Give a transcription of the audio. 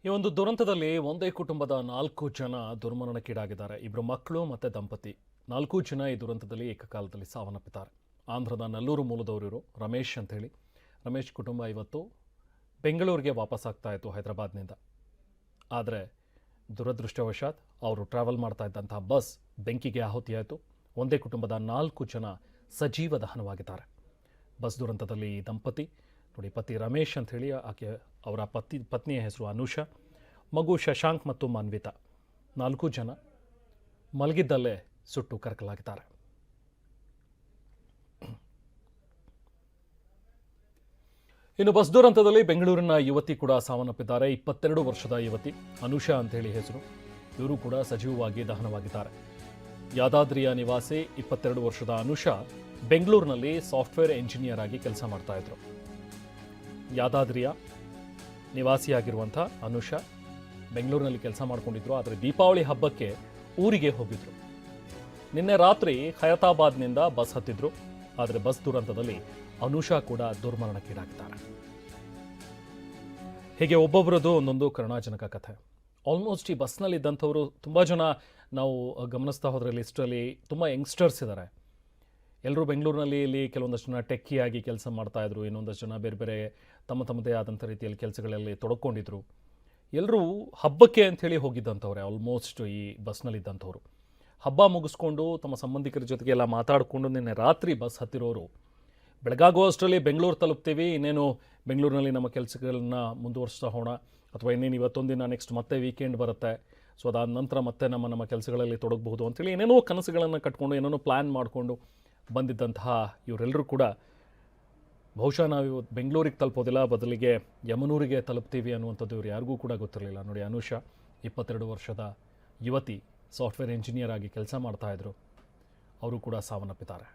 ಈ ಒಂದು ದುರಂತದಲ್ಲಿ ಒಂದೇ ಕುಟುಂಬದ 4 ಜನ ದುರ್ಮರಣಕ್ಕೀಡಾಗಿದ್ದಾರೆ. ಇಬ್ಬರು ಮಕ್ಕಳು ಮತ್ತು ದಂಪತಿ 4 ಜನ ಈ ದುರಂತದಲ್ಲಿ ಏಕಕಾಲದಲ್ಲಿ ಸಾವನ್ನಪ್ಪಿದ್ದಾರೆ. ಆಂಧ್ರದ ನಲ್ಲೂರು ಮೂಲದವರು ಇವರು ರಮೇಶ್ ಅಂತ ಹೇಳಿ. ರಮೇಶ್ ಕುಟುಂಬ ಇವತ್ತು ಬೆಂಗಳೂರಿಗೆ ವಾಪಸ್ ಆಗ್ತಾ ಇತ್ತು ಹೈದರಾಬಾದ್ನಿಂದ. ಆದರೆ ದುರದೃಷ್ಟವಶಾತ್ ಅವರು ಟ್ರಾವೆಲ್ ಮಾಡ್ತಾ ಇದ್ದಂತಹ ಬಸ್ ಬೆಂಕಿಗೆ ಆಹುತಿಯಾಯಿತು. ಒಂದೇ ಕುಟುಂಬದ 4 ಜನ ಸಜೀವ ದಹನವಾಗಿದ್ದಾರೆ. ಬಸ್ ದುರಂತದಲ್ಲಿ ಈ ದಂಪತಿ ನೋಡಿ, ಪತಿ ರಮೇಶ್ ಅಂತ ಹೇಳಿ, ಅವರ ಪತ್ನಿಯ ಹೆಸರು ಅನುಷಾ, ಮಗು ಶಶಾಂಕ್ ಮತ್ತು ಮಾನ್ವಿತಾ, 4 ಜನ ಮಲಗಿದ್ದಲ್ಲೇ ಸುಟ್ಟು ಕರಕಲಾಗಿದ್ದಾರೆ. ಇನ್ನು ಬಸ್ ದುರಂತದಲ್ಲಿ ಬೆಂಗಳೂರಿನ ಯುವತಿ ಕೂಡ ಸಾವನ್ನಪ್ಪಿದ್ದಾರೆ. 22 ವರ್ಷದ ಯುವತಿ ಅನುಷಾ ಅಂತ ಹೇಳಿ ಹೆಸರು. ಇವರು ಕೂಡ ಸಜೀವವಾಗಿ ದಹನವಾಗಿದ್ದಾರೆ. ಯಾದಾದ್ರಿಯ ನಿವಾಸಿ 22 ವರ್ಷದ ಅನುಷಾ ಬೆಂಗಳೂರಿನಲ್ಲಿ ಸಾಫ್ಟ್ವೇರ್ ಎಂಜಿನಿಯರ್ ಆಗಿ ಕೆಲಸ ಮಾಡ್ತಾ ಇದ್ರು. ಯಾದಾದ್ರಿಯ ನಿವಾಸಿಯಾಗಿರುವಂಥ ಅನುಷಾ ಬೆಂಗಳೂರಿನಲ್ಲಿ ಕೆಲಸ ಮಾಡ್ಕೊಂಡಿದ್ರು. ಆದರೆ ದೀಪಾವಳಿ ಹಬ್ಬಕ್ಕೆ ಊರಿಗೆ ಹೋಗಿದ್ರು. ನಿನ್ನೆ ರಾತ್ರಿ ಖೈರತಾಬಾದ್ನಿಂದ ಬಸ್ ಹತ್ತಿದ್ರು. ಆದರೆ ಬಸ್ ದುರಂತದಲ್ಲಿ ಅನುಷಾ ಕೂಡ ದುರ್ಮರಣಕ್ಕೀಡಾಗಿದ್ದಾರೆ. ಹೀಗೆ ಒಬ್ಬೊಬ್ಬರದು ಒಂದೊಂದು ಕರುಣಾಜನಕ ಕಥೆ. ಆಲ್ಮೋಸ್ಟ್ ಈ ಬಸ್ನಲ್ಲಿದ್ದಂಥವರು ತುಂಬ ಜನ ನಾವು ಗಮನಿಸ್ತಾ ಹೋದರೆ ಲಿಸ್ಟಲ್ಲಿ ತುಂಬ ಯಂಗ್ಸ್ಟರ್ಸ್ ಇದ್ದಾರೆ. ಎಲ್ಲರೂ ಬೆಂಗಳೂರಿನಲ್ಲಿ ಇಲ್ಲಿ ಕೆಲವೊಂದಷ್ಟು ಜನ ಟೆಕ್ಕಿಯಾಗಿ ಕೆಲಸ ಮಾಡ್ತಾಯಿದ್ರು. ಇನ್ನೊಂದಷ್ಟು ಜನ ಬೇರೆ ಬೇರೆ ತಮ್ಮದೇ ಆದಂಥ ರೀತಿಯಲ್ಲಿ ಕೆಲಸಗಳಲ್ಲಿ ತೊಡಕೊಂಡಿದ್ರು. ಎಲ್ಲರೂ ಹಬ್ಬಕ್ಕೆ ಅಂಥೇಳಿ ಹೋಗಿದ್ದಂಥವ್ರೆ ಆಲ್ಮೋಸ್ಟ್ ಈ ಬಸ್ನಲ್ಲಿದ್ದಂಥವ್ರು. ಹಬ್ಬ ಮುಗಿಸ್ಕೊಂಡು ತಮ್ಮ ಸಂಬಂಧಿಕರ ಜೊತೆಗೆ ಎಲ್ಲ ಮಾತಾಡಿಕೊಂಡು ನಿನ್ನೆ ರಾತ್ರಿ ಬಸ್ ಹತ್ತಿರೋರು ಬೆಳಗಾಗೋ ಅಷ್ಟರಲ್ಲಿ ಬೆಂಗಳೂರು ತಲುಪ್ತೀವಿ, ಇನ್ನೇನು ಬೆಂಗಳೂರಿನಲ್ಲಿ ನಮ್ಮ ಕೆಲಸಗಳನ್ನ ಮುಂದುವರಿಸ್ತಾ ಹೋಣ, ಅಥವಾ ಇನ್ನೇನು ಇವತ್ತೊಂದಿನ ನೆಕ್ಸ್ಟ್ ಮತ್ತೆ ವೀಕೆಂಡ್ ಬರುತ್ತೆ, ಸೊ ಅದಾದ ನಂತರ ಮತ್ತೆ ನಮ್ಮ ಕೆಲಸಗಳಲ್ಲಿ ತೊಡಗಬಹುದು ಅಂಥೇಳಿ ಏನೇನೋ ಕನಸುಗಳನ್ನು ಕಟ್ಕೊಂಡು ಏನೇನೋ ಪ್ಲ್ಯಾನ್ ಮಾಡಿಕೊಂಡು ಬಂದಿದ್ದಂತಹ ಇವರೆಲ್ಲರೂ ಕೂಡ ಬಹುಶಃ ನಾವು ಇವತ್ತು ಬೆಂಗಳೂರಿಗೆ ತಲುಪೋದಿಲ್ಲ, ಬದಲಿಗೆ ಯಮನೂರಿಗೆ ತಲುಪ್ತೀವಿ ಅನ್ನುವಂಥದ್ದು ಇವ್ರು ಯಾರಿಗೂ ಕೂಡ ಗೊತ್ತಿರಲಿಲ್ಲ. ನೋಡಿ, ಅನುಷಾ 22 ವರ್ಷದ ಯುವತಿ ಸಾಫ್ಟ್ವೇರ್ ಇಂಜಿನಿಯರ್ ಆಗಿ ಕೆಲಸ ಮಾಡ್ತಾಯಿದ್ರು. ಅವರು ಕೂಡ ಸಾವನ್ನಪ್ಪಿದ್ದಾರೆ.